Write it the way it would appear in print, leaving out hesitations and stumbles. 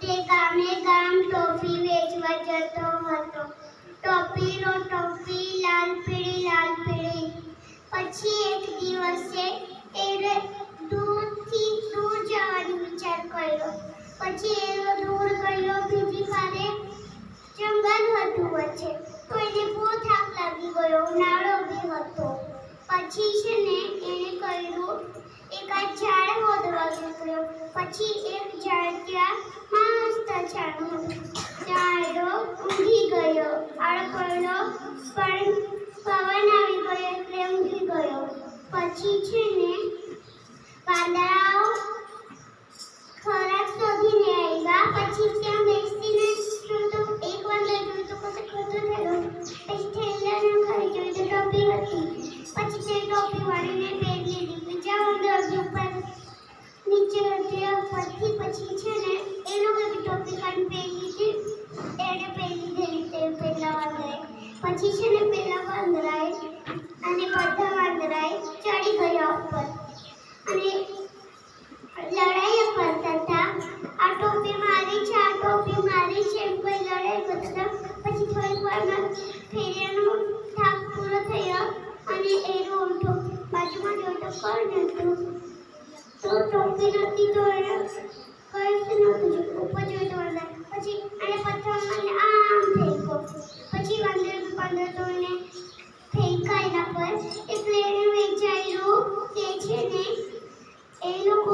તે ગામે ગામ ટોપી વેચવા જતો હતો. ટોપી રો ટોપી લાલ પીળી. પછી એક દિવસે એને દૂરથી દૂર જવાનો વિચાર કર્યો. પછી એનો દૂર ગયો બીજી ફારે જંગલ હતું વચ્ચે. તો એને બહુ થાક લાગી ગયો, ઉનાળો બી હતો. પછી છે ને એને કર્યું એક આ ઝાડ ગોતવા નીકળ્યો. પછી એક ઝાડ ત્યાં મસ્ત ઝાડનું ઝાડો ઊંઘી ગયો. આડો પડ્યો પણ પવન આવી ગયો એટલે ઊંઘી ગયો. પછી છે ને વાંદરાઓ ખોરાક શોધીને આવ્યા. પછી ત્યાં બેસીને જોયું એક વાંદરો જોયું તો કશે ખોટું થયું. પછી થેલાના ઘરે જોયું તો ટોપી હતી. પછી તે ટોપી વાળીને પહેરી લીધી. બીજા વાંદરા ઉપર નીચે હતી. પછી છે ને એ લોકો ટોપી કાઢી પહેરી લીધી. એને પહેરી લીધેલી તે પેલા વાંદરાએ. પછી છે ને પેલા વાંદરાએ અને બધા વાંદરાએ ચડી ગયા ઉપર અને લડાઈ કરતા હતા. આ ટોપી મારી છે, આ ટોપી મારી છે એમ કોઈ લડાઈ કરતા. પછી થોડીક વારમાં ફેરિયાનો થાક પૂરો થયો અને એનો ઉઠો બાજુમાં જોયું તો કોણ હતું? તો ટોપી નહોતી તો એને કઈ નહોતું. ઉપર જોયું તો